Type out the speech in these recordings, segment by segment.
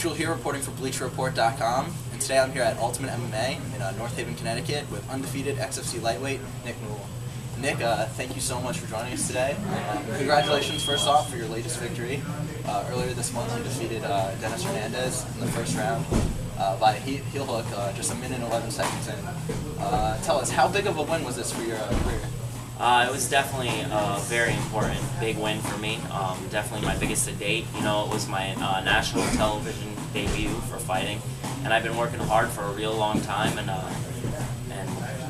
Juul here, reporting for BleacherReport.com, and today I'm here at Ultimate MMA in North Haven, Connecticut, with undefeated XFC lightweight Nick Newell. Nick, thank you so much for joining us today. Congratulations, first off, for your latest victory. Earlier this month, you defeated Denis Hernandez in the first round by heel hook, just a minute and 11 seconds in. Tell us, how big of a win was this for your career? It was definitely a very important, big win for me. Definitely my biggest to date. You know, it was my national television debut for fighting, and I've been working hard for a real long time, and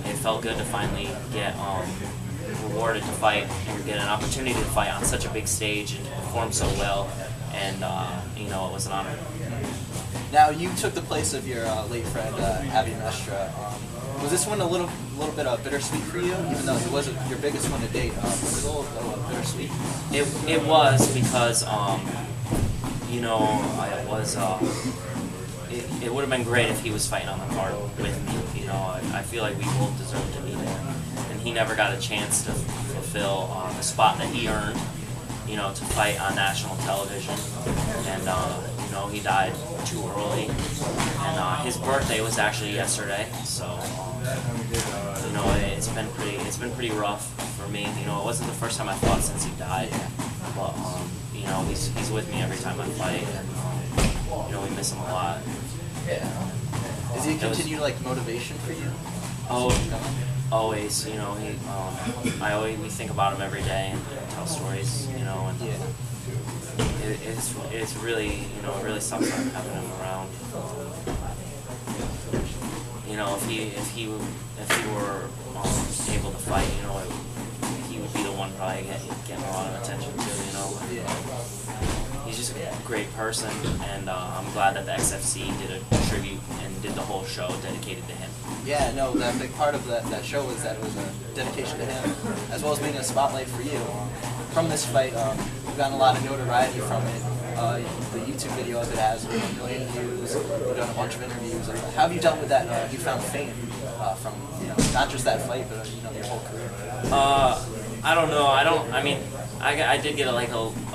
it felt good to finally get rewarded to fight and get an opportunity to fight on such a big stage and perform so well. And you know, it was an honor. Now, you took the place of your late friend, Abby Mestra. Was this one a little bit bittersweet for you, even though it wasn't your biggest one to date? Was it a little bittersweet? It was because, you know, it would have been great if he was fighting on the card with me. You know, I feel like we both deserve to be there, and he never got a chance to fulfill the spot that he earned. You know, to fight on national television, and you know, he died too early, and his birthday was actually yesterday. So you know, it's been pretty rough for me. You know, it wasn't the first time I fought since he died, but you know, he's with me every time I fight, and you know, we miss him a lot. Yeah. Is he a continued motivation for you? Oh, always. You know, we think about him every day and tell stories. You know, and it's really, you know, it really sucks not having him around. You know, if he were able to fight, you know, he would be the one probably getting a lot of attention too. You know. He's just a great person, and I'm glad that the XFC did a tribute and did the whole show dedicated to him. Yeah, no, that big part of that show was that it was a dedication to him, as well as being a spotlight for you. From this fight, you've gotten a lot of notoriety from it. The YouTube video of it has 1 million views. You've done a bunch of interviews. How have you dealt with that newfound fame from, you know, not just that fight, but you know, your whole career? I don't know. I mean, I did get a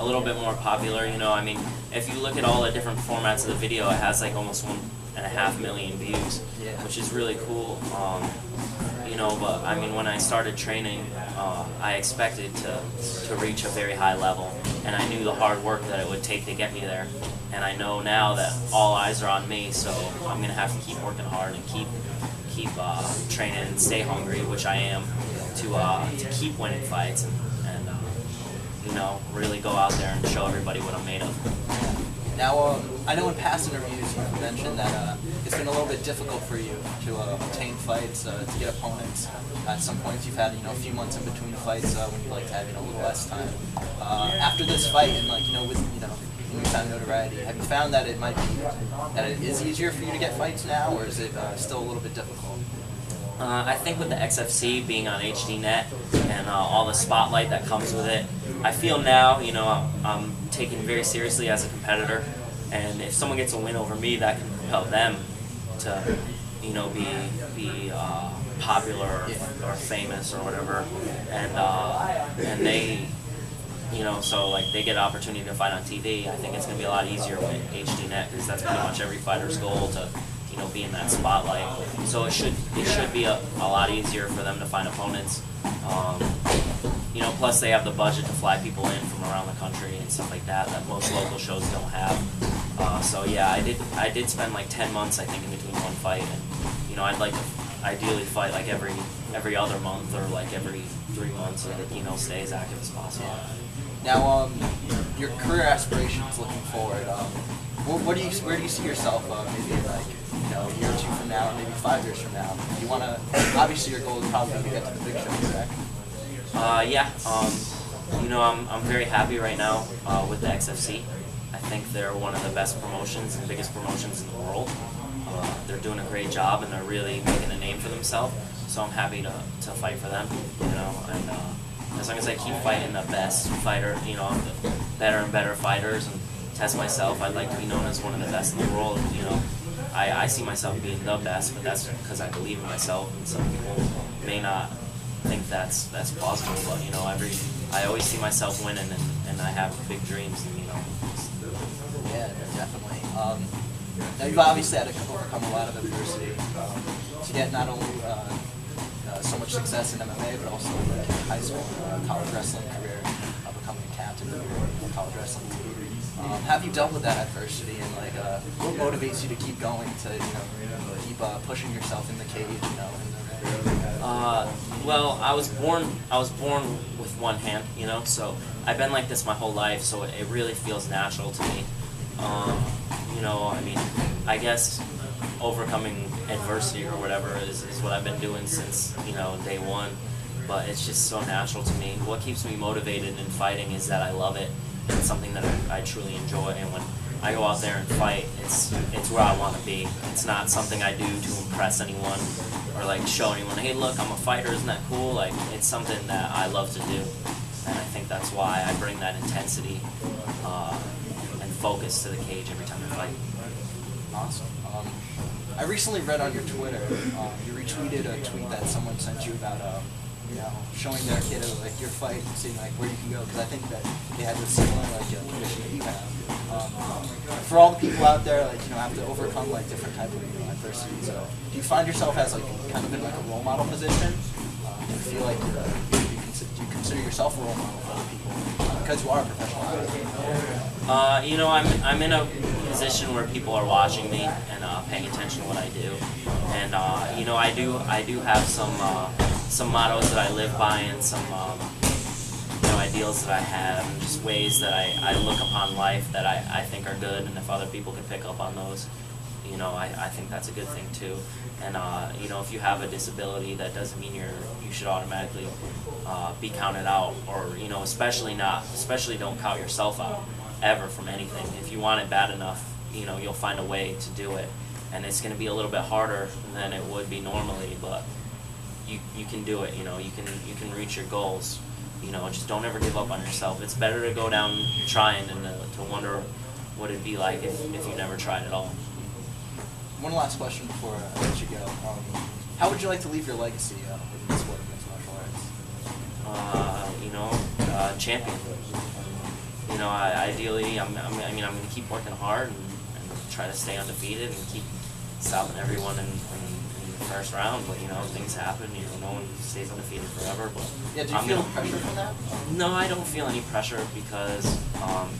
little bit more popular. You know, I mean, if you look at all the different formats of the video, it has almost 1.5 million views, which is really cool. You know, but I mean, when I started training, I expected to reach a very high level, and I knew the hard work that it would take to get me there. And I know now that all eyes are on me, so I'm gonna have to keep working hard and keep training and stay hungry, which I am, to keep winning fights and you know, really go out there and show everybody what I'm made of. Now, I know in past interviews you've mentioned that it's been a little bit difficult for you to obtain fights, to get opponents. At some points you've had, you know, a few months in between fights when you like to have, you know, a little less time. After this fight, and you know, with, you know, newfound notoriety, have you found that it is easier for you to get fights now, or is it still a little bit difficult? I think with the XFC being on HDNet and all the spotlight that comes with it, I feel now, you know, I'm taken very seriously as a competitor, and if someone gets a win over me, that can propel them to, you know, be popular or famous or whatever, and they, you know, so they get an opportunity to fight on TV. I think it's going to be a lot easier with HDNet, because that's pretty much every fighter's goal, to, you know, be in that spotlight. So it should be a lot easier for them to find opponents. You know, plus they have the budget to fly people in from around the country and stuff like that most local shows don't have. So yeah, I did spend 10 months, I think, in between one fight, and you know, I'd like to ideally fight every other month or every 3 months, so that, you know, stay as active as possible. Now, your career aspirations looking forward, where do you see yourself maybe in you know, a year or two from now, or maybe 5 years from now? You want to, obviously your goal is probably to get to the big show, correct? Yeah. You know, I'm very happy right now with the XFC. I think they're one of the best promotions and biggest promotions in the world. They're doing a great job, and they're really making a name for themselves. So I'm happy to fight for them. You know, and as long as I keep fighting the best fighter, you know, the better and better fighters, and test myself, I'd like to be known as one of the best in the world. You know, I see myself being the best, but that's because I believe in myself, and some people may not think that's possible. But you know, I always see myself winning, and I have big dreams, and you know. Yeah, definitely. Now you've obviously had to overcome a lot of adversity to get not only so much success in MMA, but also like in high school, college wrestling career, becoming a captain of your college wrestling team. Have you dealt with that adversity, and like what motivates you to keep going, to keep pushing yourself in the cage, in the ring? Well, I was born with one hand, so I've been like this my whole life, so it really feels natural to me. I mean, I guess overcoming adversity or whatever is what I've been doing since, day one, but it's just so natural to me. What keeps me motivated in fighting is that I love it. It's something that I truly enjoy, and when I go out there and fight, it's where I want to be. It's not something I do to impress anyone or like show anyone, hey look, I'm a fighter, isn't that cool? Like, it's something that I love to do, and I think that's why I bring that intensity and focus to the cage every time I fight. Awesome. I recently read on your Twitter, you retweeted a tweet that someone sent you about showing their kid like your fight and seeing like where you can go, because I think that they had the similar condition that you have. For all the people out there, have to overcome like different type of adversities. Do you find yourself as like kind of in like a role model position? Do you feel like do you consider yourself a role model for other people because you are a professional athlete? I'm in a position where people are watching me and paying attention to what I do, and I do have some mottos that I live by, and some ideals that I have, and just ways that I look upon life that I think are good, and if other people can pick up on those, I think that's a good thing too. And if you have a disability, that doesn't mean you should automatically be counted out, or especially don't count yourself out ever from anything. If you want it bad enough, you'll find a way to do it, and it's going to be a little bit harder than it would be normally, but you can do it. You can reach your goals. Just don't ever give up on yourself. It's better to go down trying than to wonder what it'd be like if you never tried at all. One last question before I let you go. How would you like to leave your legacy in the sport of mixed martial arts? Champion. Ideally, I'm going to keep working hard and try to stay undefeated and keep stopping everyone in the first round. But things happen. No one stays undefeated forever. But yeah, do you feel pressure from that? No, I don't feel any pressure, because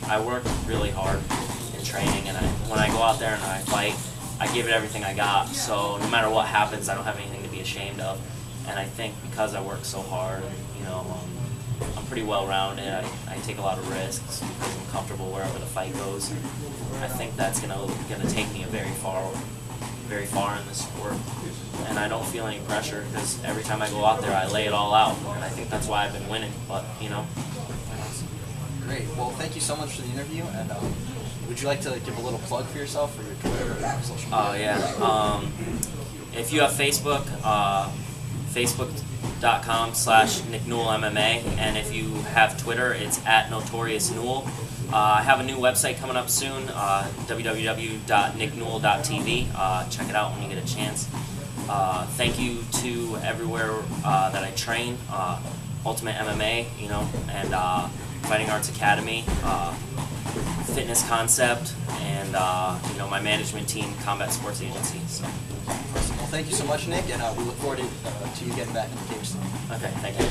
I work really hard in training, and when I go out there and I fight, I give it everything I got. So no matter what happens, I don't have anything to be ashamed of. And I think because I work so hard, I'm pretty well-rounded. I take a lot of risks because I'm comfortable wherever the fight goes. And I think that's gonna take me very far in the sport. And I don't feel any pressure, because every time I go out there, I lay it all out. And I think that's why I've been winning. But Great. Well, thank you so much for the interview. And would you like to give a little plug for yourself for your Twitter or your social media? Oh yeah. If you have Facebook, Facebook.com/Nick Newell MMA, and if you have Twitter, it's @NotoriousNewell. I have a new website coming up soon, www.nicknewell.tv. Check it out when you get a chance. Thank you to everywhere that I train, Ultimate MMA, and Fighting Arts Academy, Fitness Concept, and my management team, Combat Sports Agency. So. Well, thank you so much, Nick, and we look forward to you getting back in the cage soon. Okay, thank you.